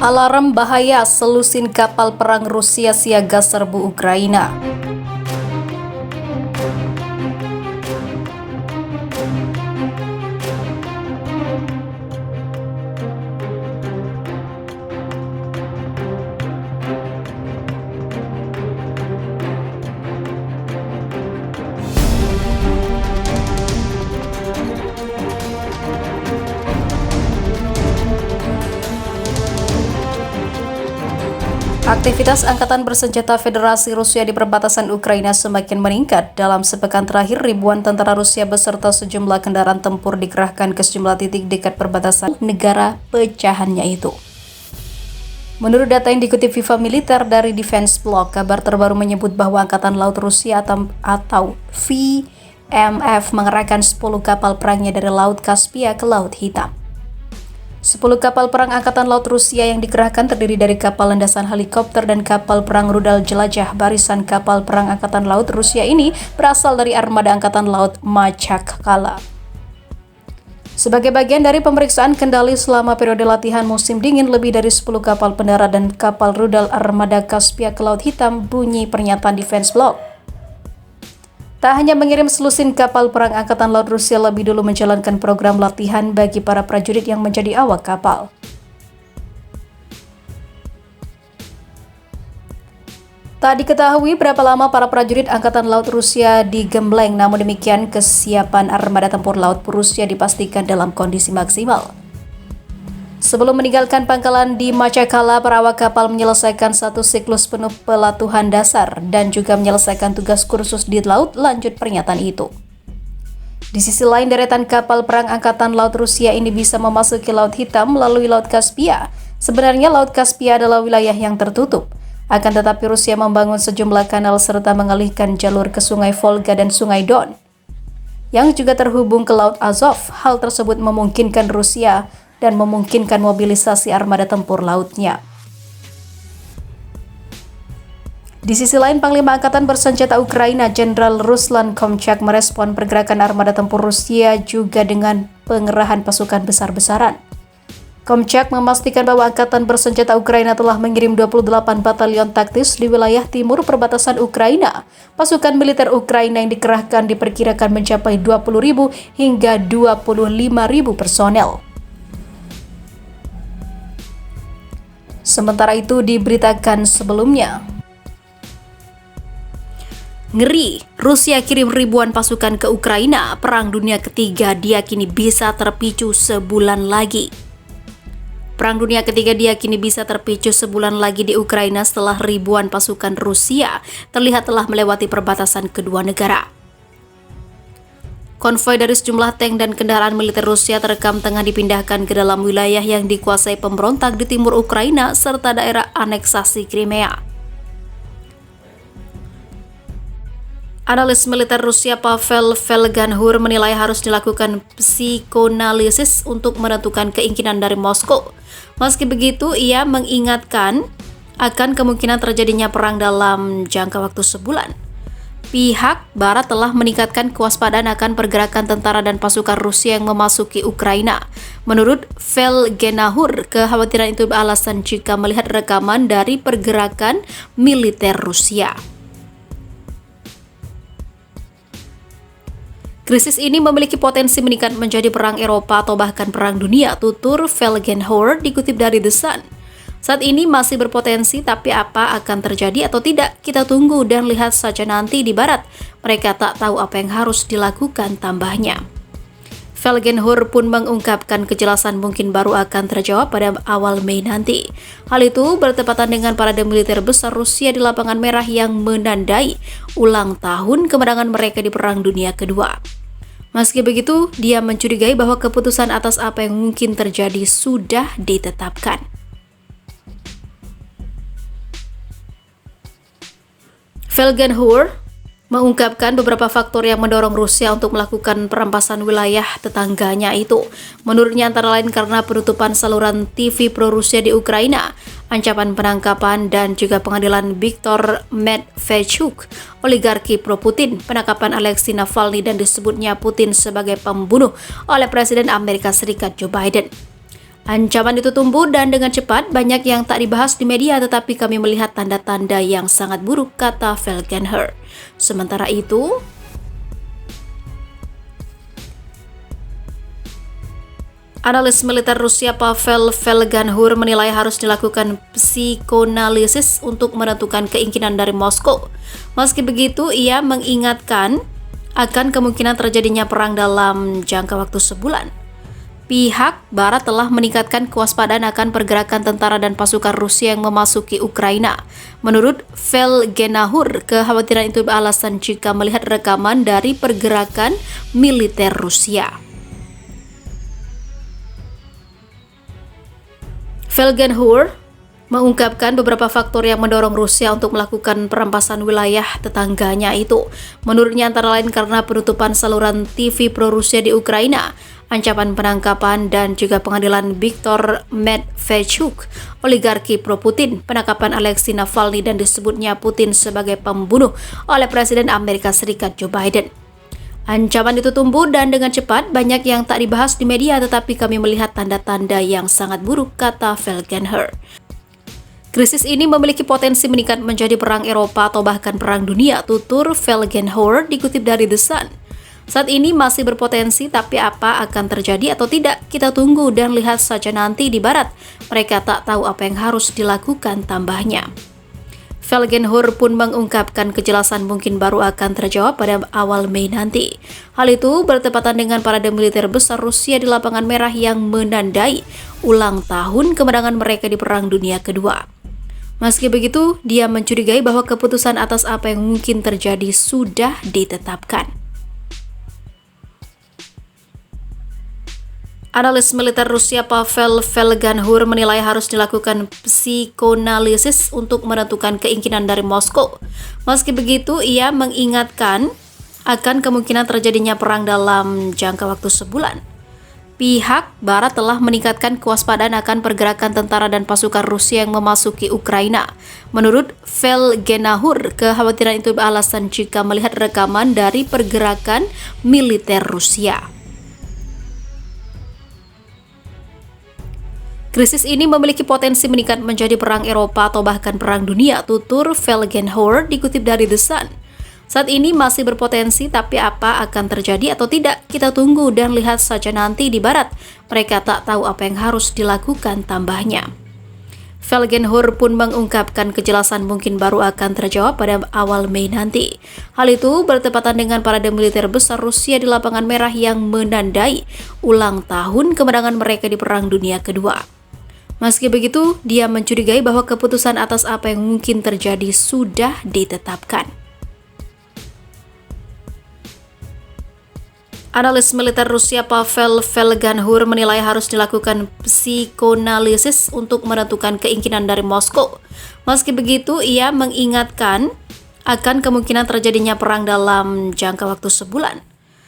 Alarm bahaya, selusin kapal perang Rusia siaga serbu Ukraina. Aktivitas Angkatan Bersenjata Federasi Rusia di perbatasan Ukraina semakin meningkat. Dalam sepekan terakhir, ribuan tentara Rusia beserta sejumlah kendaraan tempur dikerahkan ke sejumlah titik dekat perbatasan negara pecahannya itu. Menurut data yang dikutip Viva Militer dari Defense Blog, kabar terbaru menyebut bahwa Angkatan Laut Rusia atau VMF mengerahkan 10 kapal perangnya dari Laut Kaspia ke Laut Hitam. 10 kapal perang Angkatan Laut Rusia yang dikerahkan terdiri dari kapal landasan helikopter dan kapal perang rudal jelajah. Barisan kapal perang Angkatan Laut Rusia ini berasal dari armada Angkatan Laut Machakkala. Sebagai bagian dari pemeriksaan kendali selama periode latihan musim dingin, lebih dari 10 kapal pendarat dan kapal rudal armada Kaspia ke Laut Hitam, bunyi pernyataan Defense Blog. Tak hanya mengirim selusin kapal perang Angkatan Laut Rusia lebih dulu menjalankan program latihan bagi para prajurit yang menjadi awak kapal. Tak diketahui berapa lama para prajurit Angkatan Laut Rusia digembleng, namun demikian kesiapan armada tempur laut Rusia dipastikan dalam kondisi maksimal. Sebelum meninggalkan pangkalan di Machakkala, para awak kapal menyelesaikan satu siklus penuh pelatihan dasar dan juga menyelesaikan tugas kursus di laut, lanjut pernyataan itu. Di sisi lain, deretan kapal perang Angkatan Laut Rusia ini bisa memasuki Laut Hitam melalui Laut Kaspia. Sebenarnya Laut Kaspia adalah wilayah yang tertutup. Akan tetapi Rusia membangun sejumlah kanal serta mengalihkan jalur ke Sungai Volga dan Sungai Don, yang juga terhubung ke Laut Azov. Hal tersebut memungkinkan Rusia dan memungkinkan mobilisasi armada tempur lautnya. Di sisi lain, Panglima Angkatan Bersenjata Ukraina, Jenderal Ruslan Komchak, merespon pergerakan armada tempur Rusia juga dengan pengerahan pasukan besar-besaran. Komchak memastikan bahwa Angkatan Bersenjata Ukraina telah mengirim 28 batalion taktis di wilayah timur perbatasan Ukraina. Pasukan militer Ukraina yang dikerahkan diperkirakan mencapai 20.000 hingga 25.000 personel. Sementara itu diberitakan sebelumnya, ngeri, Rusia kirim ribuan pasukan ke Ukraina, Perang Dunia Ketiga diyakini bisa terpicu sebulan lagi. Perang Dunia Ketiga diyakini bisa terpicu sebulan lagi di Ukraina setelah ribuan pasukan Rusia terlihat telah melewati perbatasan kedua negara. Konvoi dari sejumlah tank dan kendaraan militer Rusia terekam tengah dipindahkan ke dalam wilayah yang dikuasai pemberontak di timur Ukraina serta daerah aneksasi Crimea. Analis militer Rusia Pavel Velganhur menilai harus dilakukan psikoanalisis untuk menentukan keinginan dari Moskow. Meski begitu, ia mengingatkan akan kemungkinan terjadinya perang dalam jangka waktu sebulan. Pihak Barat telah meningkatkan kewaspadaan akan pergerakan tentara dan pasukan Rusia yang memasuki Ukraina. Menurut Velganhur, kekhawatiran itu beralasan jika melihat rekaman dari pergerakan militer Rusia. Krisis ini memiliki potensi meningkat menjadi perang Eropa atau bahkan perang dunia, tutur Velganhur dikutip dari The Sun. Saat ini masih berpotensi, tapi apa akan terjadi atau tidak, kita tunggu dan lihat saja nanti di Barat. Mereka tak tahu apa yang harus dilakukan, tambahnya. Velganhur pun mengungkapkan kejelasan mungkin baru akan terjawab pada awal Mei nanti. Hal itu bertepatan dengan parade militer besar Rusia di Lapangan Merah yang menandai ulang tahun kemenangan mereka di Perang Dunia Kedua. Meski begitu, dia mencurigai bahwa keputusan atas apa yang mungkin terjadi sudah ditetapkan. Velganhur mengungkapkan beberapa faktor yang mendorong Rusia untuk melakukan perampasan wilayah tetangganya itu. Menurutnya antara lain karena penutupan saluran TV pro-Rusia di Ukraina, ancaman penangkapan dan juga pengadilan Viktor Medvedchuk, oligarki pro-Putin, penangkapan Alexei Navalny dan disebutnya Putin sebagai pembunuh oleh Presiden Amerika Serikat Joe Biden. Ancaman itu tumbuh dan dengan cepat, banyak yang tak dibahas di media tetapi kami melihat tanda-tanda yang sangat buruk, kata Felgenher. Sementara itu, analis militer Rusia Pavel Felgenher menilai harus dilakukan psikoanalisis untuk menentukan keinginan dari Moskow. Meski begitu, ia mengingatkan akan kemungkinan terjadinya perang dalam jangka waktu sebulan. Pihak Barat telah meningkatkan kewaspadaan akan pergerakan tentara dan pasukan Rusia yang memasuki Ukraina. Menurut Felgenher, kekhawatiran itu beralasan jika melihat rekaman dari pergerakan militer Rusia. Felgenher mengungkapkan beberapa faktor yang mendorong Rusia untuk melakukan perampasan wilayah tetangganya itu. Menurutnya antara lain karena penutupan saluran TV pro-Rusia di Ukraina, ancaman penangkapan dan juga pengadilan Viktor Medvedchuk, oligarki pro-Putin, penangkapan Alexei Navalny dan disebutnya Putin sebagai pembunuh oleh Presiden Amerika Serikat Joe Biden. Ancaman itu tumbuh dan dengan cepat, banyak yang tak dibahas di media tetapi kami melihat tanda-tanda yang sangat buruk, kata Felgenher. Krisis ini memiliki potensi meningkat menjadi perang Eropa atau bahkan perang dunia, tutur Felgenher dikutip dari The Sun. Saat ini masih berpotensi, tapi apa akan terjadi atau tidak, kita tunggu dan lihat saja nanti di Barat. Mereka tak tahu apa yang harus dilakukan, tambahnya. Felgenher pun mengungkapkan kejelasan mungkin baru akan terjawab pada awal Mei nanti. Hal itu bertepatan dengan parade militer besar Rusia di Lapangan Merah yang menandai ulang tahun kemenangan mereka di Perang Dunia Kedua. Meski begitu, dia mencurigai bahwa keputusan atas apa yang mungkin terjadi sudah ditetapkan. Analis militer Rusia Pavel Felgenher menilai harus dilakukan psikoanalisis untuk menentukan keinginan dari Moskow. Meski begitu, ia mengingatkan akan kemungkinan terjadinya perang dalam jangka waktu sebulan. Pihak Barat telah meningkatkan kewaspadaan akan pergerakan tentara dan pasukan Rusia yang memasuki Ukraina. Menurut Felgenher, kekhawatiran itu beralasan jika melihat rekaman dari pergerakan militer Rusia. Krisis ini memiliki potensi meningkat menjadi perang Eropa atau bahkan perang dunia, tutur Felgenher dikutip dari The Sun. Saat ini masih berpotensi, tapi apa akan terjadi atau tidak, kita tunggu dan lihat saja nanti di Barat. Mereka tak tahu apa yang harus dilakukan, tambahnya. Felgenher pun mengungkapkan kejelasan mungkin baru akan terjawab pada awal Mei nanti. Hal itu bertepatan dengan parade militer besar Rusia di Lapangan Merah yang menandai ulang tahun kemenangan mereka di Perang Dunia Kedua. Meski begitu, dia mencurigai bahwa keputusan atas apa yang mungkin terjadi sudah ditetapkan. Analis militer Rusia Pavel Felgenher menilai harus dilakukan psikoanalisis untuk menentukan keinginan dari Moskow. Meski begitu, ia mengingatkan akan kemungkinan terjadinya perang dalam jangka waktu sebulan.